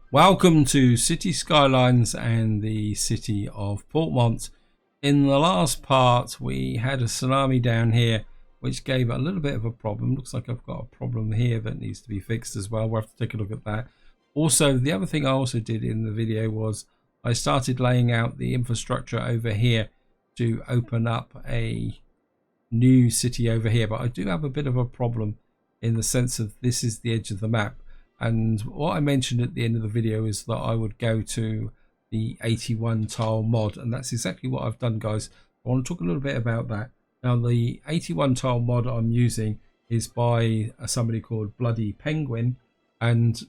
Welcome to City Skylines and the city of Portmont. In the last part we had a tsunami down here which gave a little bit of a problem. Looks like I've got a problem here that needs to be fixed as well. We'll have to take a look at that. Also, the other thing I also did in the video was I started laying out the infrastructure over here to open up a new city over here, but I do have a bit of a problem in the sense of this is the edge of the map. And what I mentioned at the end of the video is that I would go to the 81 tile mod, and that's exactly what I've done, guys. I want to talk a little bit about that. Now, the 81 tile mod I'm using is by somebody called Bloody Penguin, and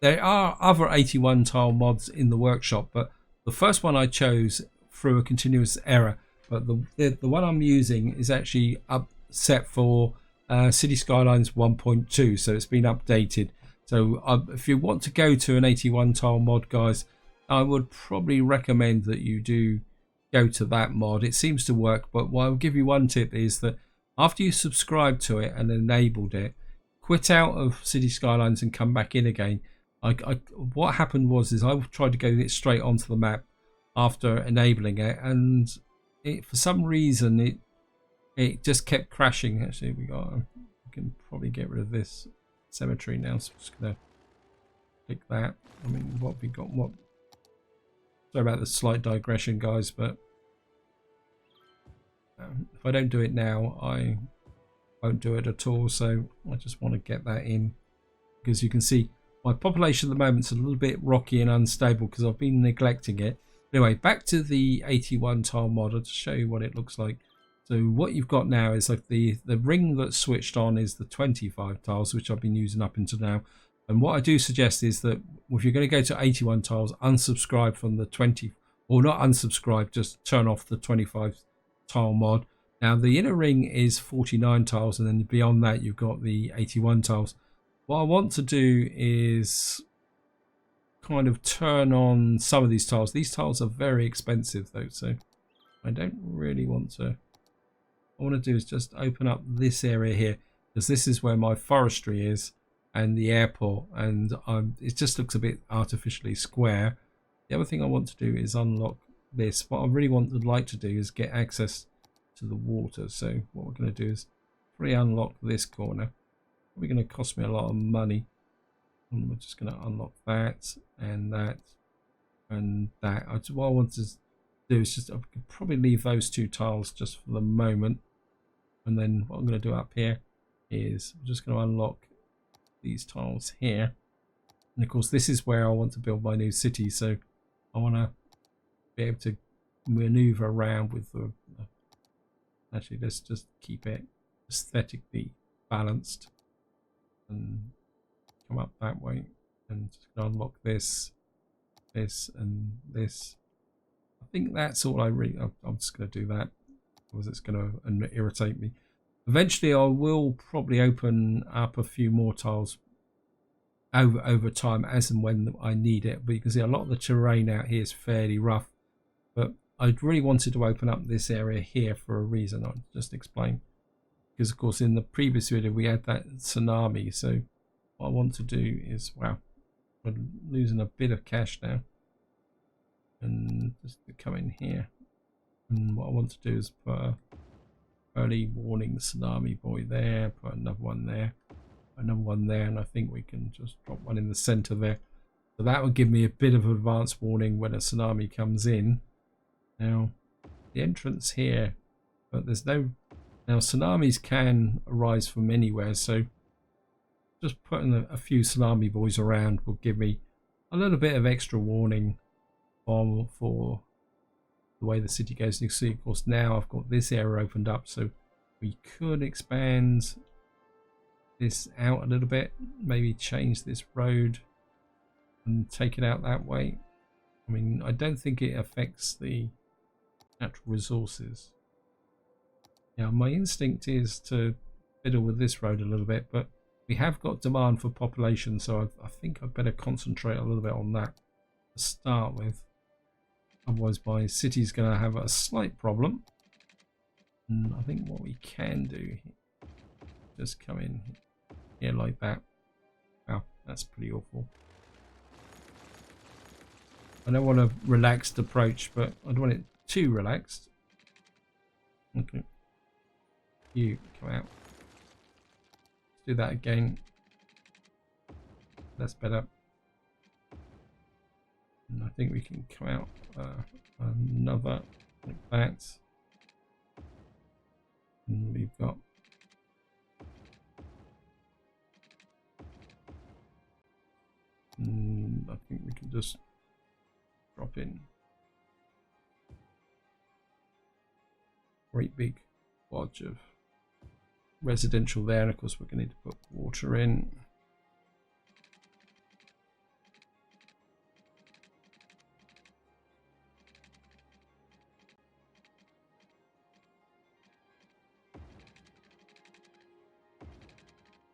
there are other 81 tile mods in the workshop, but the first one I chose through a continuous error. But the one I'm using is actually set for City Skylines 1.2, so it's been updated. So if you want to go to an 81 tile mod, guys, I would probably recommend that you do go to that mod. It seems to work, but what I'll give you one tip is that after you subscribe to it and enabled it, quit out of City Skylines and come back in again. What happened was I tried to go straight onto the map after enabling it, and for some reason it just kept crashing. Actually, we can probably get rid of this cemetery now, so I'm just gonna click that. I mean, what have we got? Sorry about the slight digression, guys, but if I don't do it now, I won't do it at all. So I just want to get that in, because you can see my population at the moment is a little bit rocky and unstable because I've been neglecting it. Anyway, back to the 81 tile mod. I'll just show you what it looks like. So what you've got now is like the ring that's switched on is the 25 tiles, which I've been using up until now. And what I do suggest is that if you're going to go to 81 tiles, unsubscribe from the 20, or not unsubscribe, just turn off the 25 tile mod. Now the inner ring is 49 tiles, and then beyond that you've got the 81 tiles. What I want to do is kind of turn on some of these tiles. These tiles are very expensive though, so I don't really want to. What I want to do is just open up this area here, because this is where my forestry is and the airport, and it just looks a bit artificially square. The other thing I want to do is unlock this. What I really would like to do is get access to the water. So what we're going to do is unlock this corner. Probably going to cost me a lot of money, and we're just going to unlock that and that and that. What I want to do is just, I could probably leave those two tiles just for the moment. And then what I'm going to do up here is I'm just going to unlock these tiles here. And of course, this is where I want to build my new city. So I want to be able to maneuver around with the. Actually, let's just keep it aesthetically balanced and come up that way. And just going to unlock this, this, and this. I think that's all I'm just going to do that, because it's going to irritate me. Eventually I will probably open up a few more tiles over time as and when I need it, but you can see a lot of the terrain out here is fairly rough. But I really wanted to open up this area here for a reason. I'll just explain, because of course in the previous video we had that tsunami. So what I want to do is, wow, we're losing a bit of cash now, and just to come in here, and what I want to do is put a early warning tsunami buoy there, put another one there, another one there, and I think we can just drop one in the center there. So that will give me a bit of advance warning when a tsunami comes in. Now the entrance here, but there's no, now tsunamis can arise from anywhere, so just putting a few tsunami buoys around will give me a little bit of extra warning for the way the city goes. You see, of course, now I've got this area opened up, so we could expand this out a little bit, maybe change this road and take it out that way. I mean, I don't think it affects the natural resources. Now my instinct is to fiddle with this road a little bit, but we have got demand for population, so I think I'd better concentrate a little bit on that to start with. Otherwise my city's going to have a slight problem. And I think what we can do, just come in here like that. Wow, that's pretty awful. I don't want a relaxed approach, but I don't want it too relaxed. Okay. You come out. Let's do that again. That's better. And I think we can come out another like that. And we've got I think we can just drop in great big lodge of residential there, and of course we're going to need to put water in.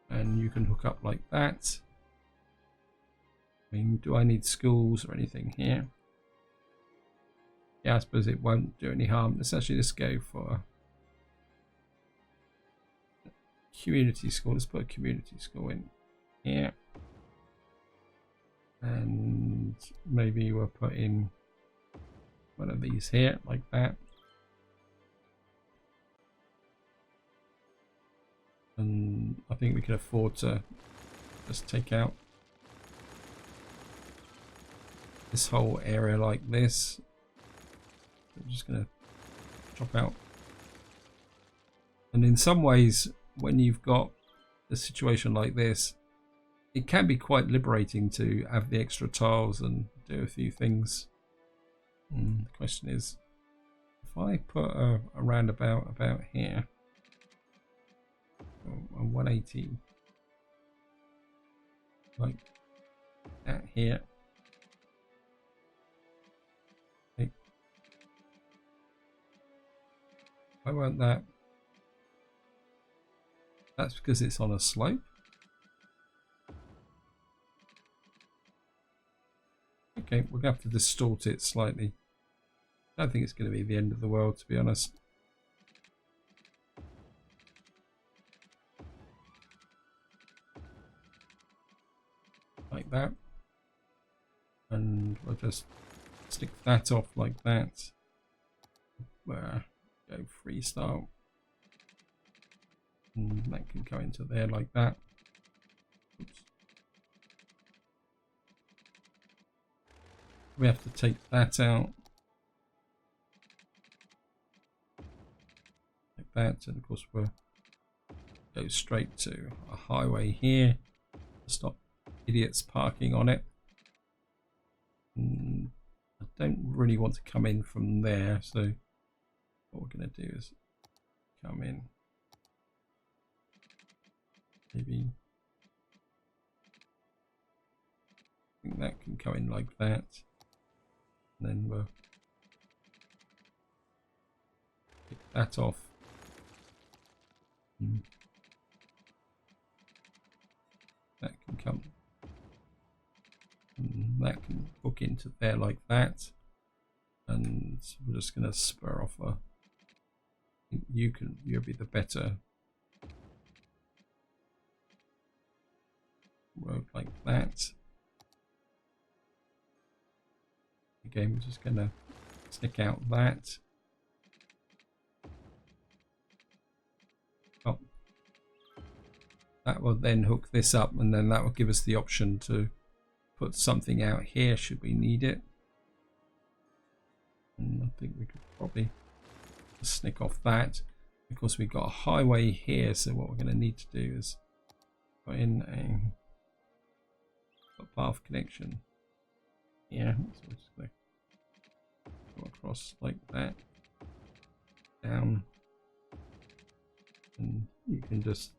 And you can hook up like that. I mean, do I need schools or anything here? Yeah, I suppose it won't do any harm. Let's actually just go for community school. Let's put a community school in here. And maybe we'll put in one of these here, like that. And I think we can afford to just take out this whole area like this. I'm just going to chop out. And in some ways, when you've got a situation like this, it can be quite liberating to have the extra tiles and do a few things. The question is, if I put a roundabout about here, a 180 like that here. Okay. Why won't that? That's because it's on a slope. Okay, we're going to have to distort it slightly. I don't think it's going to be the end of the world, to be honest. Like that. And we'll just stick that off like that. Go freestyle. And that can go into there like that. Oops. We have to take that out. Like that. And of course we'll go straight to a highway here. Stop idiots parking on it. I don't really want to come in from there, so what we're going to do is come in. Maybe I think that can come in like that. And then we'll pick that off. That can come. And that can hook into there like that. And we're just going to spur off a. You'll be the better road like that. Again, we're just going to stick out that. Oh. That will then hook this up, and then that will give us the option to put something out here should we need it. And I think we could probably snick off that. Of course, we've got a highway here, so what we're going to need to do is put in a path connection here. So we're just going to go across like that, down, and you can just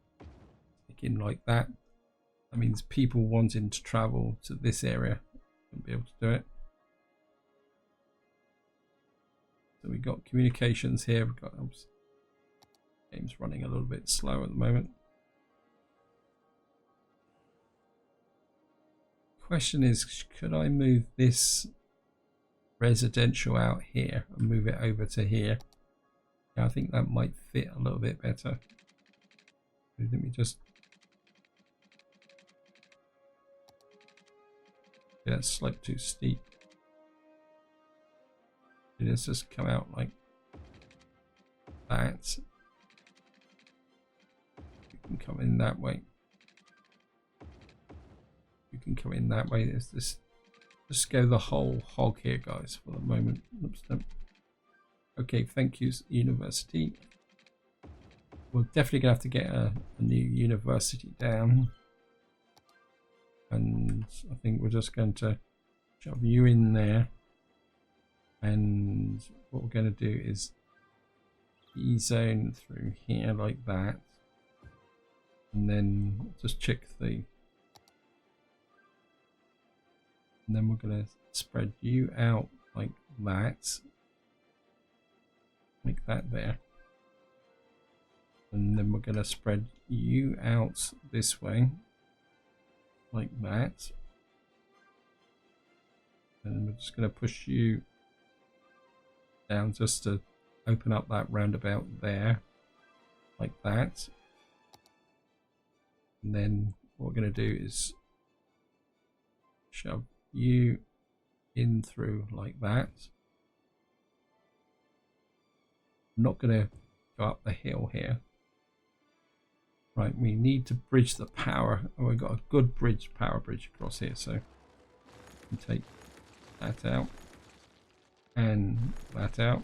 stick in like that. That means people wanting to travel to this area will be able to do it. So we've got communications here. We've got game's running a little bit slow at the moment. Question is, could I move this residential out here and move it over to here? Yeah, I think that might fit a little bit better. Let me just. Yeah, that's like too steep. Let's just come out like that. You can come in that way. You can come in that way. There's this. Just go the whole hog here, guys, for the moment. Oops, no. Okay, thank you, university. We're definitely gonna have to get a new university down, and I think we're just going to shove you in there. And what we're going to do is E-zone through here like that, and then just check the. And then we're going to spread you out like that. Make that there. And then we're going to spread you out this way. Like that. And we're just going to push you down just to open up that roundabout there. Like that. And then what we're going to do is shove you in through like that. I'm not going to go up the hill here. Right, we need to bridge the power. Oh, we've got a good power bridge across here, so we take that out and that out.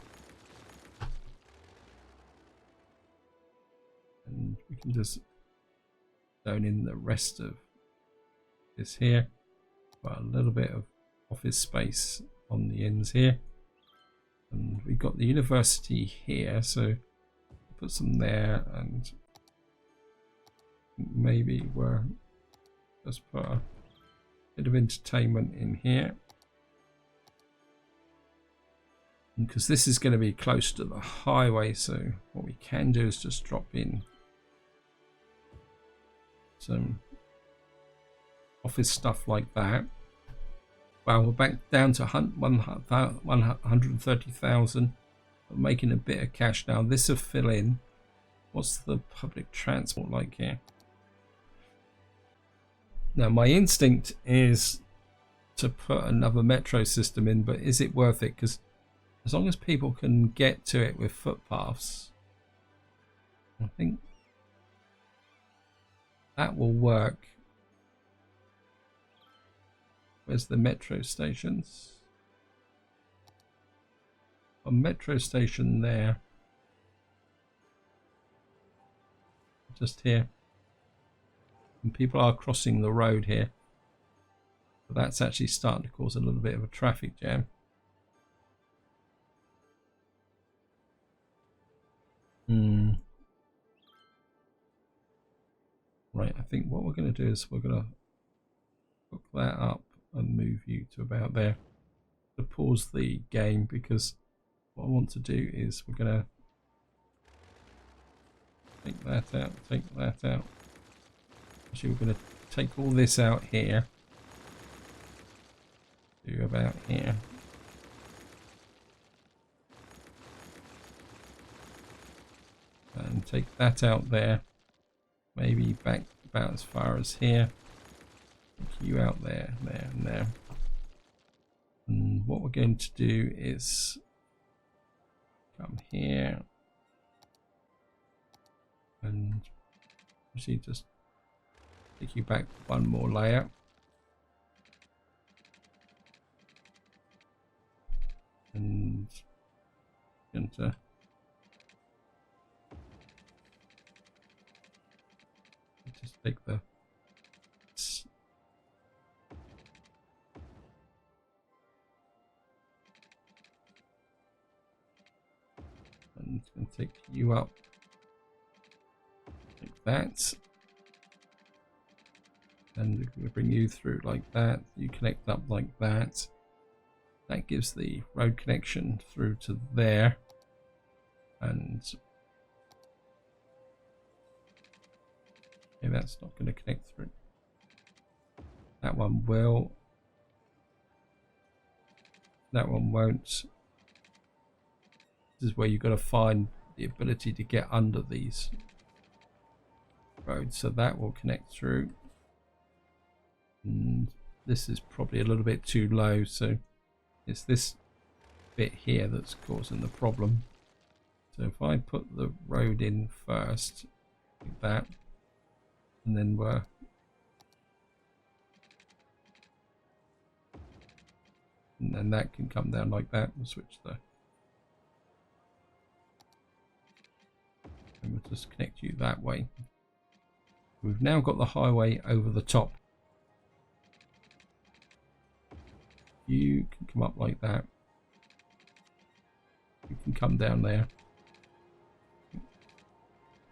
And we can just zone in the rest of this here. Got a little bit of office space on the ends here, and we've got the university here, so put some there, and maybe we're just put a bit of entertainment in here, because this is going to be close to the highway. So what we can do is just drop in some office stuff like that. Well, we're back down to 130,000. We're making a bit of cash now. This will fill in. What's the public transport like here? Now, my instinct is to put another metro system in, but is it worth it? Because as long as people can get to it with footpaths, I think that will work. Where's the metro stations? A metro station there. Just here. And people are crossing the road here. But that's actually starting to cause a little bit of a traffic jam. Right, I think what we're going to do is we're going to hook that up and move you to about there. To pause the game, because what I want to do is we're going to take that out, take that out. Actually, we're going to take all this out here to about here. And take that out there. Maybe back about as far as here. Take you out there, there, and there. And what we're going to do is come here and actually just take you back one more layer. And going to just take the and it's going to take you up like that, and we're going to bring you through like that. You connect up like that. That gives the road connection through to there, and okay, that's not going to connect through. That one will. That one won't. This is where you've got to find the ability to get under these roads, so that will connect through. And this is probably a little bit too low, so it's this bit here that's causing the problem. So if I put the road in first, like that, and then and then that can come down like that. We'll switch the, and we'll just connect you that way. We've now got the highway over the top. You can come up like that. You can come down there.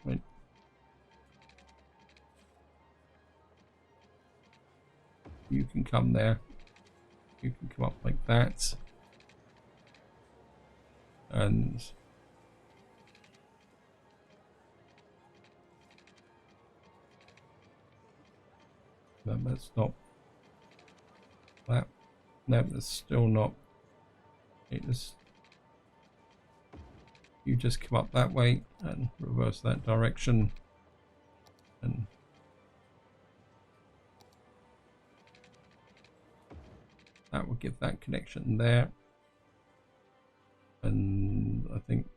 Right. You can come there. You can come up like that. And no, that's not that. No, that's still not. You just come up that way and reverse that direction, and that will give that connection there. And I think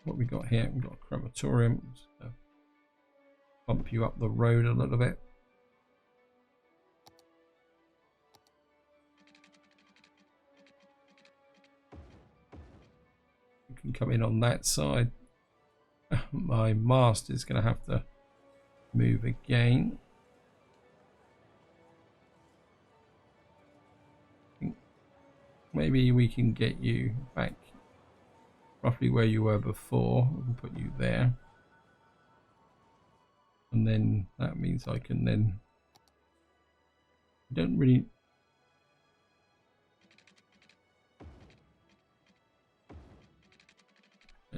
what we got here, we've got a crematorium. Just bump you up the road a little bit. You can come in on that side. My mast is going to have to move again. Maybe we can get you back roughly where you were before. We can put you there. And then that means I can then... I don't really...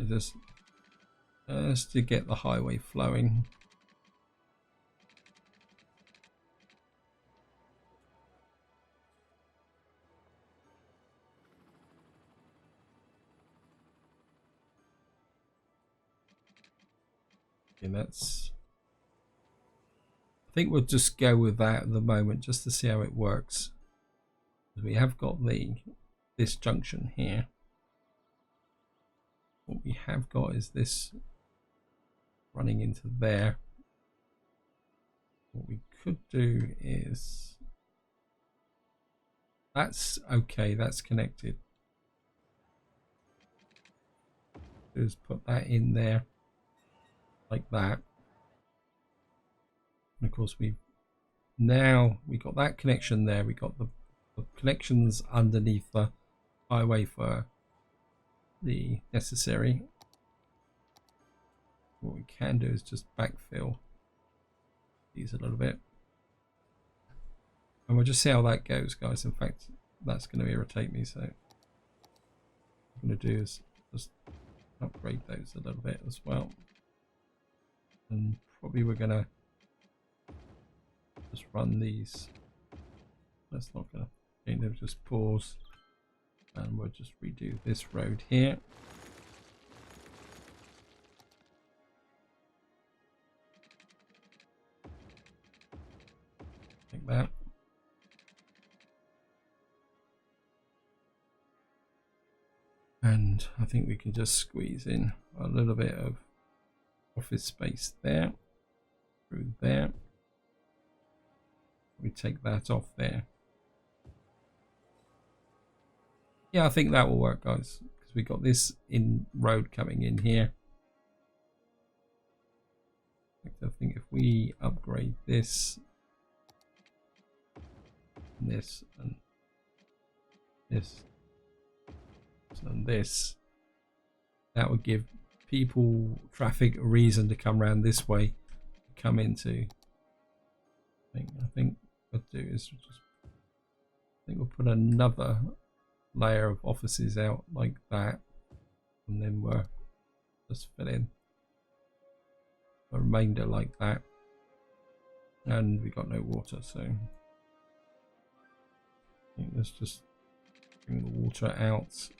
Just to get the highway flowing. And that's... I think we'll just go with that at the moment just to see how it works. We have got this junction here. What we have got is this running into there. What we could do is, that's okay, that's connected. Just put that in there like that. And of course we got that connection there. We got the connections underneath the highway for the necessary. What we can do is just backfill these a little bit, and we'll just see how that goes, guys. In fact, that's going to irritate me, so what I'm going to do is just upgrade those a little bit as well. And probably we're going to just run these. That's not going to just pause, and we'll just redo this road here. Like that. And I think we can just squeeze in a little bit of office space there, through there. We take that off there. Yeah, I think that will work, guys, because we got this in road coming in here. I think if we upgrade this, and this, and this, and this, that would give traffic a reason to come around this way, come into. I think what we'll do is we'll put another layer of offices out like that, and then we'll just fill in the remainder like that. And we got no water, so I think let's just bring the water out.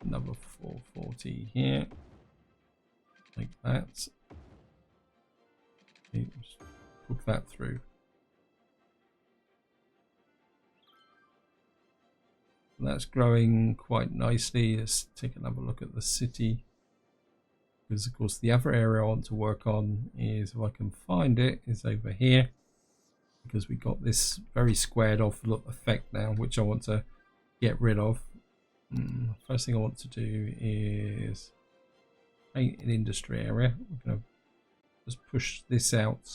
Another 440 here, like that. Okay, just hook that through. That's growing quite nicely. Let's take another look at the city, because of course the other area I want to work on is, if I can find it, is over here, because we got this very squared off look effect now, which I want to get rid of. First thing I want to do is paint an industry area. We're going to just push this out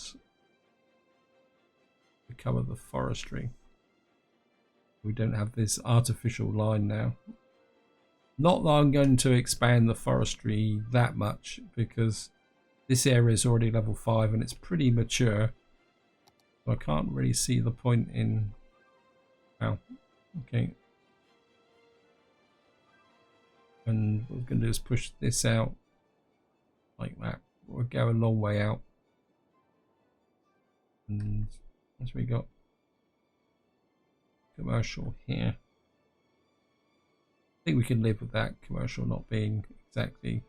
to cover the forestry. We don't have this artificial line now. Not that I'm going to expand the forestry that much, because this area is already level 5 and it's pretty mature. So I can't really see the point in... Wow. Okay. And what we're going to do is push this out like that. We'll go a long way out. And once we got commercial here, I think we can live with that commercial not being exactly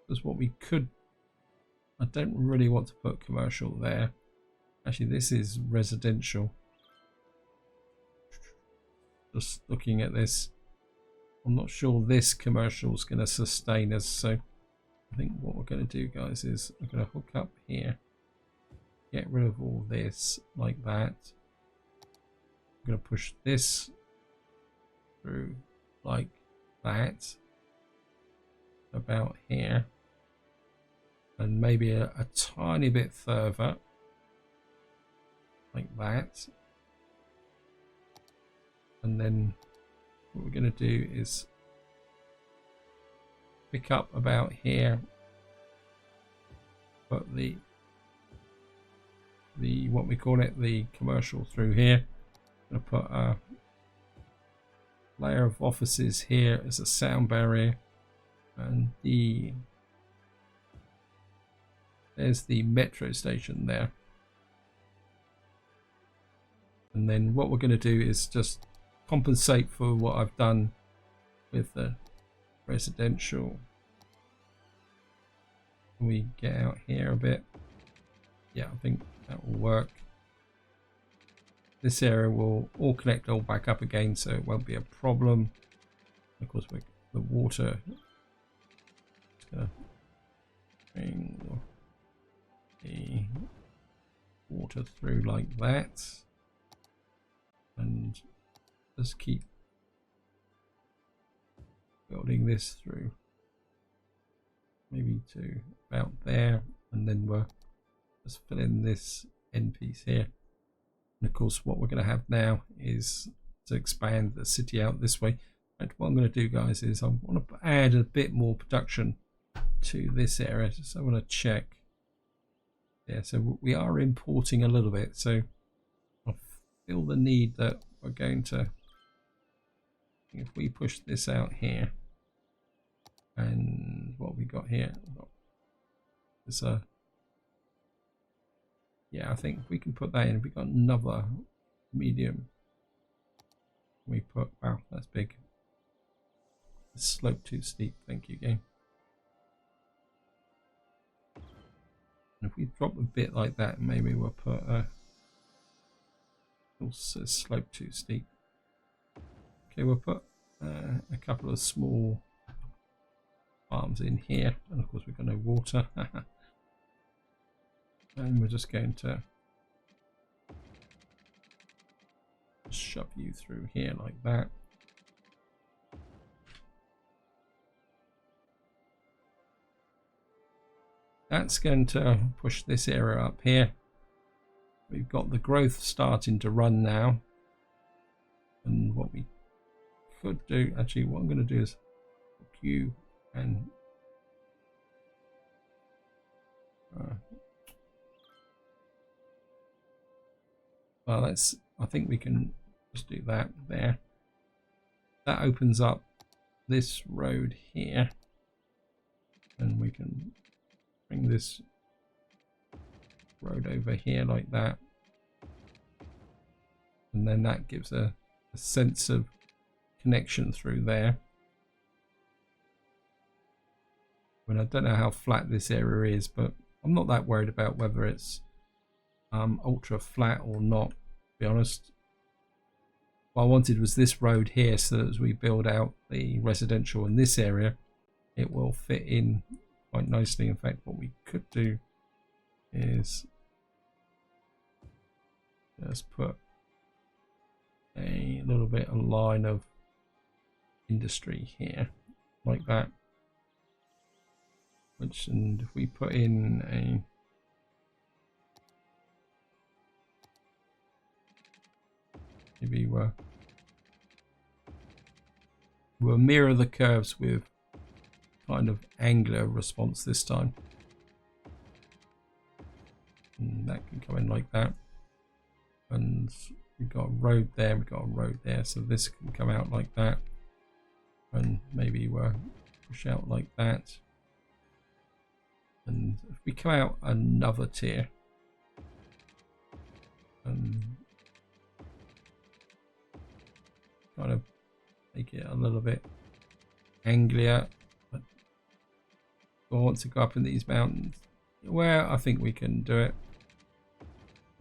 that's what we could. I don't really want to put commercial there. Actually, this is residential. Just looking at this, I'm not sure this commercial is going to sustain us, so I think what we're going to do, guys, is we're going to hook up here, get rid of all this like that. I'm going to push this through like that, about here, and maybe a tiny bit further like that. And then what we're going to do is pick up about here, put the what we call it, the commercial through here. I'm going to put a layer of offices here as a sound barrier, and there's the metro station there. And then what we're going to do is just compensate for what I've done with the residential. Can we get out here a bit? Yeah, I think that will work. This area will all connect all back up again, so it won't be a problem. Of course, the water is going to bring the water through like that, and just keep building this through, maybe to about there, and then we'll just fill in this end piece here. And of course, what we're going to have now is to expand the city out this way. And what I'm going to do, guys, is I want to add a bit more production to this area. So I want to check. Yeah, so we are importing a little bit. So I feel the need that we're going to, if we push this out here, and what we got here is a, yeah, I think we can put that in. We got another medium. We put, wow, that's big. The slope too steep. Thank you, game. And if we drop a bit like that, maybe we'll put a, also slope too steep. Okay, we'll put a couple of small farms in here, and of course we've got no water. And we're just going to shove you through here like that. That's going to push this area up here. We've got the growth starting to run now. And what we could do, actually what I'm going to do is hook you and well, I think we can just do that there. That opens up this road here, and we can bring this road over here like that, and then that gives a sense of connection through there. I mean, I don't know how flat this area is, but I'm not that worried about whether it's ultra flat or not, to be honest. What I wanted was this road here, so that as we build out the residential in this area, it will fit in quite nicely. In fact, what we could do is just put a little bit of line of industry here, like that. Which, and if we put in a maybe we'll mirror the curves with kind of angular response this time, and that can come in like that. And we've got a road there, we've got a road there, so this can come out like that, and maybe we'll push out like that. And if we come out another tier and kind of make it a little bit angular, but I want to go up in these mountains, well, I think we can do it,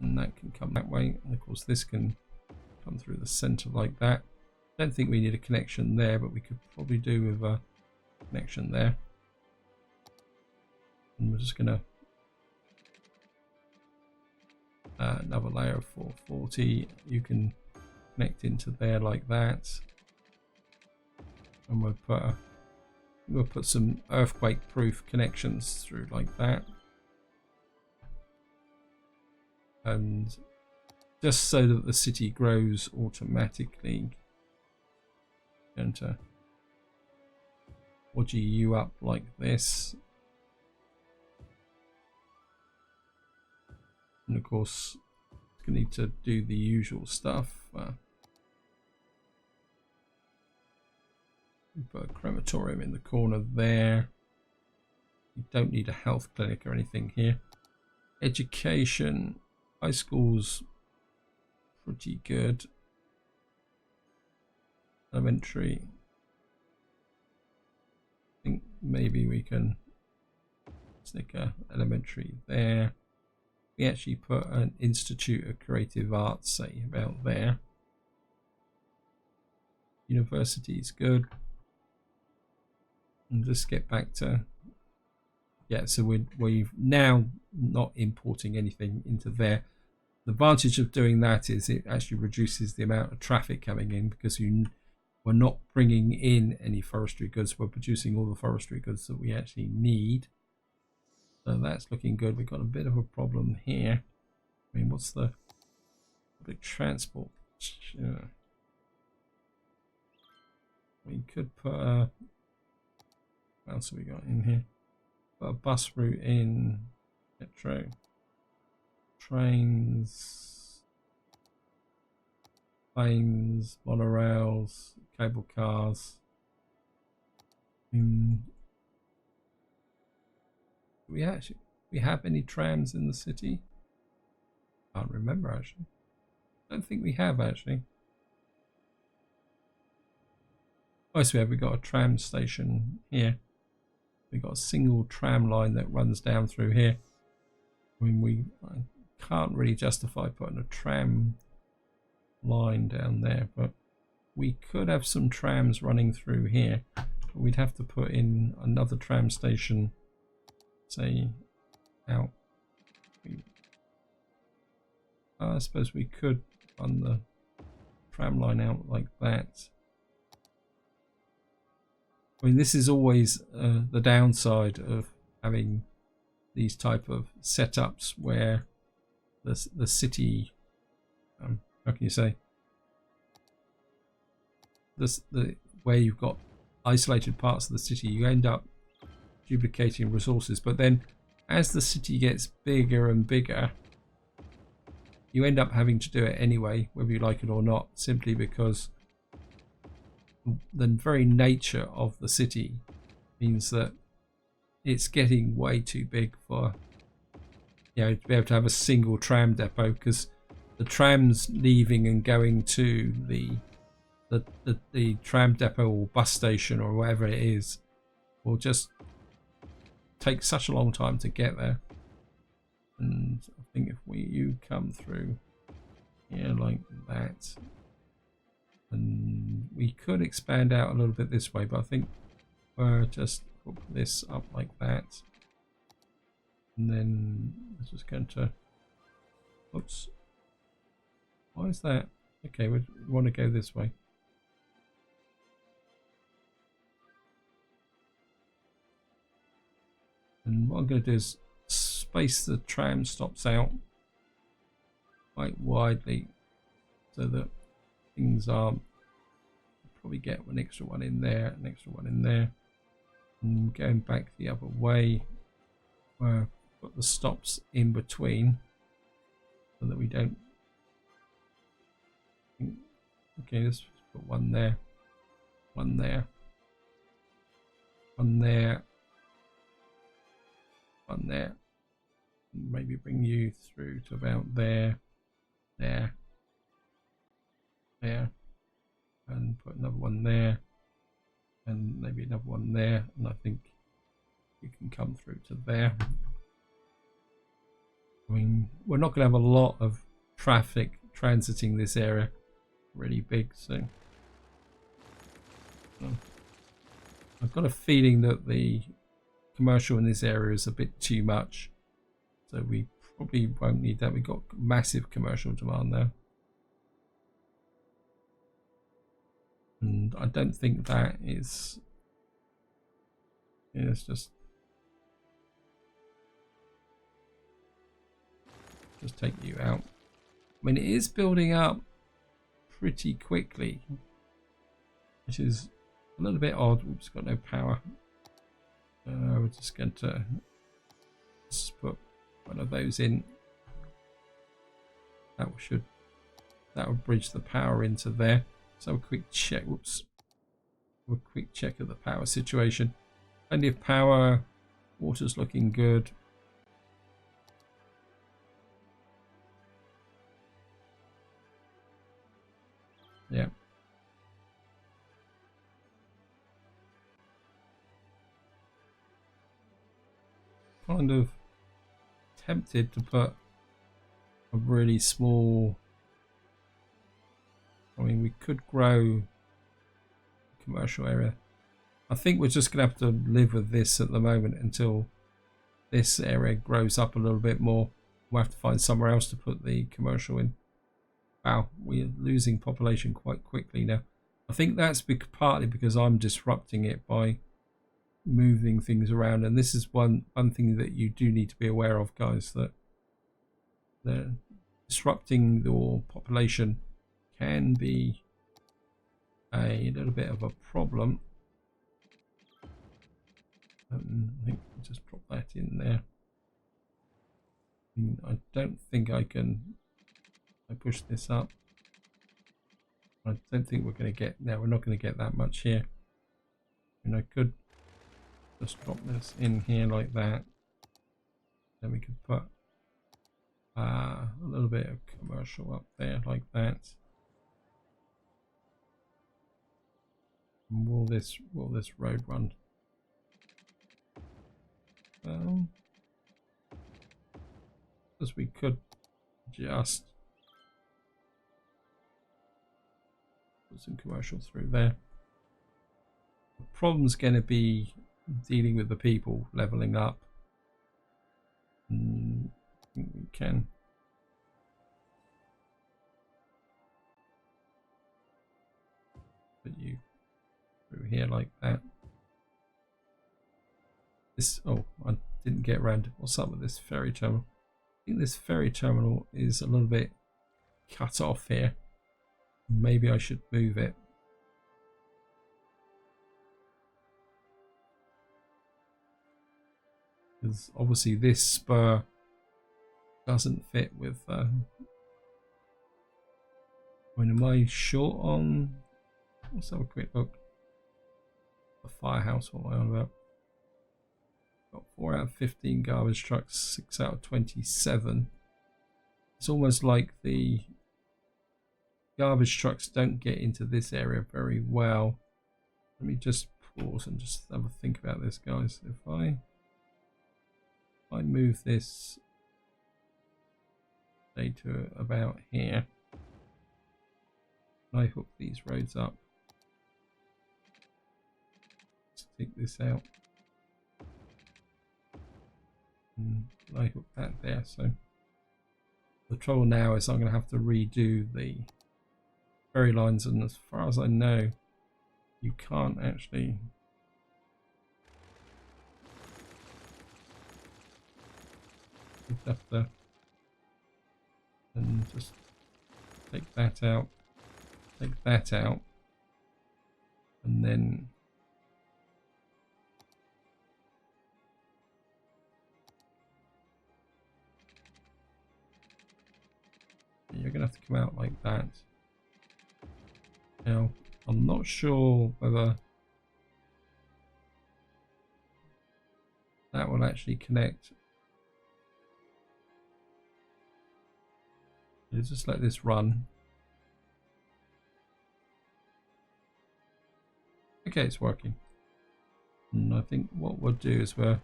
and that can come that way, and of course this can come through the center like that. Don't think we need a connection there, but we could probably do with a connection there. And we're just gonna another layer of 440. You can connect into there like that, and we'll put some earthquake-proof connections through like that, and just so that the city grows automatically, going to wodgy you up like this. And of course, you need to do the usual stuff. Put a crematorium in the corner there. You don't need a health clinic or anything here. Education, high school's pretty good. Elementary, I think maybe we can stick a elementary there. We actually put an Institute of Creative Arts, say, about there. University is good. And just get back to, yeah, so we've now not importing anything into there. The advantage of doing that is it actually reduces the amount of traffic coming in, because we're not bringing in any forestry goods. We're producing all the forestry goods that we actually need. So that's looking good. We've got a bit of a problem here. I mean, what's the public transport? We could put a, what else have we got in here? Put a bus route in, metro, trains, planes, monorails, cable cars. Do we have any trams in the city? Can't remember actually. Don't think we have actually. Oh, yes, we have. We got a tram station here. We got a single tram line that runs down through here. I mean, I can't really justify putting a tram line down there, but we could have some trams running through here. But we'd have to put in another tram station, say, out. I suppose we could run the tram line out like that. I mean, this is always the downside of having these type of setups where the city, how can you say, where you've got isolated parts of the city, you end up duplicating resources. But then as the city gets bigger and bigger, you end up having to do it anyway, whether you like it or not, simply because the very nature of the city means that it's getting way too big for, you know, to be able to have a single tram depot, because the trams leaving and going to the tram depot or bus station or whatever it is will just take such a long time to get there. And I think if we you come through here like that. And we could expand out a little bit this way, but I think we'll just hook this up like that. And then it's just going to, oops, why is that? Okay, we want to go this way. And what I'm going to do is space the tram stops out quite widely so that things are, probably get an extra one in there, an extra one in there. And going back the other way, put the stops in between so that we don't. Okay, let's put one there, one there, one there, one there. Maybe bring you through to about there, there, there, and put another one there, and maybe another one there, and I think you can come through to there. I mean, we're not going to have a lot of traffic transiting this area, really big, so I've got a feeling that the commercial in this area is a bit too much, so we probably won't need that. We've got massive commercial demand there, and I don't think that is, yeah, it's just take you out. I mean, it is building up pretty quickly, which is a little bit odd. Oops, got no power. We're just going to just put one of those in. That will bridge the power into there. So a quick check. Whoops. A quick check of the power situation. Plenty of power. Water's looking good. Yeah. Kind of tempted to put a really small, I mean, we could grow a commercial area. I think we're just gonna have to live with this at the moment until this area grows up a little bit more. We'll have to find somewhere else to put the commercial in. Wow, we're losing population quite quickly now. I think that's partly because I'm disrupting it by moving things around, and this is one thing that you do need to be aware of, guys, that disrupting your population can be a little bit of a problem. I think I'll just drop that in there. I don't think I can. I push this up. I don't think we're going to get. No, we're not going to get that much here. And I could just drop this in here like that. Then we could put a little bit of commercial up there like that. And will this road run? As we could just put some commercial through there. The problem's going to be dealing with the people leveling up. I think we can. Put you through here like that. This, oh, I didn't get around. What's up with this ferry terminal? I think this ferry terminal is a little bit cut off here. Maybe I should move it. Because obviously this spur doesn't fit with. When am I short on? Let's have a quick look. The firehouse, what am I on about? Got 4 out of 15 garbage trucks, 6 out of 27. It's almost like the garbage trucks don't get into this area very well. Let me just pause and just have a think about this, guys. If I move this, say say to about here. I hook these roads up. Let's take this out. And I hook that there. So the trouble now is I'm going to have to redo the ferry lines, and as far as I know, you can't actually. You have to, and just take that out. Take that out, and then you're gonna have to come out like that. Now, I'm not sure whether that will actually connect. You just let this run. Okay, it's working. And I think what we'll do is we'll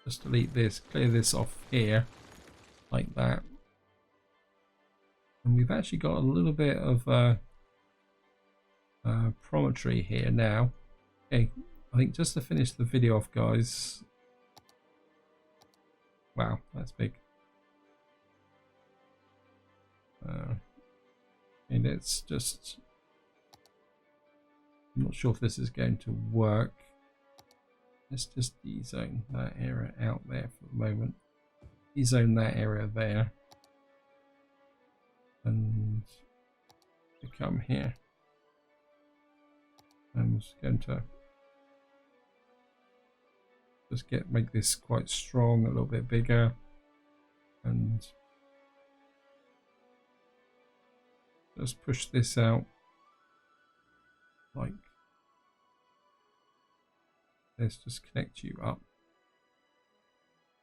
just delete this, clear this off here, like that. And we've actually got a little bit of promontory here now. Okay, I think just to finish the video off, guys. Wow, that's big. And it's just, I'm not sure if this is going to work. Let's just dezone that area out there for the moment. Dezone that area there. And to come here. I'm just going to just make this quite strong, a little bit bigger, and just push this out like this. Just connect you up.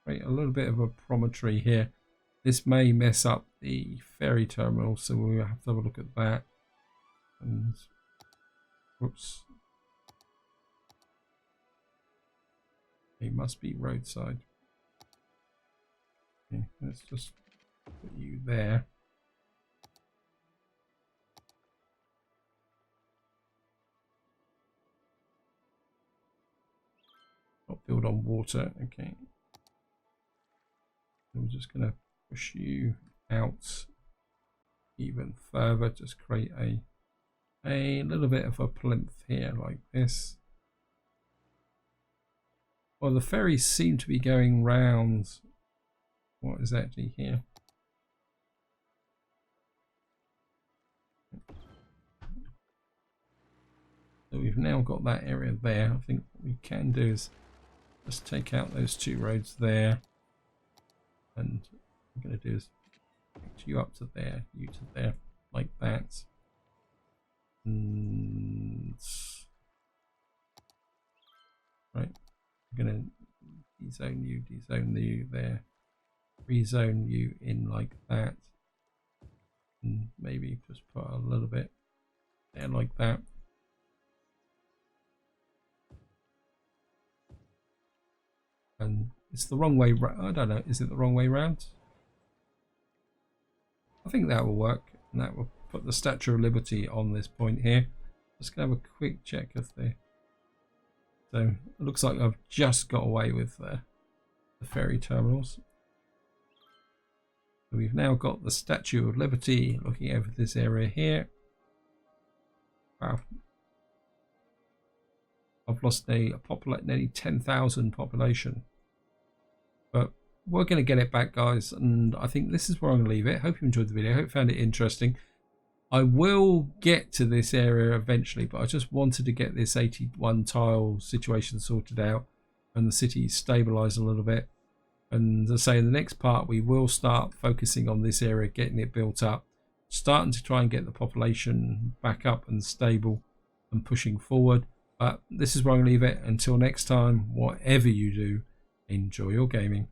Create a little bit of a promontory here. This may mess up the ferry terminal, so we'll have to have a look at that. And whoops, it must be roadside. Okay, let's just put you there. Not build on water. Okay, we're just going to push you out even further. Just create a little bit of a plinth here like this. Well, the ferries seem to be going round what is actually here. So we've now got that area there. I think what we can do is just take out those two roads there, and what I'm going to do is connect you up to there, you to there, like that. And right, I'm going to dezone you there, rezone you in like that, and maybe just put a little bit there like that. And it's the wrong way. I don't know. Is it the wrong way round? I think that will work, and that will put the Statue of Liberty on this point here. Just gonna have a quick check of the. So it looks like I've just got away with the ferry terminals. So we've now got the Statue of Liberty looking over this area here. Wow. I've lost nearly 10,000 population. But we're going to get it back, guys. And I think this is where I'm going to leave it. Hope you enjoyed the video. Hope you found it interesting. I will get to this area eventually, but I just wanted to get this 81 tile situation sorted out and the city stabilised a little bit. And as I say, in the next part, we will start focusing on this area, getting it built up, starting to try and get the population back up and stable and pushing forward. But this is where I'm going to leave it. Until next time, whatever you do, enjoy your gaming.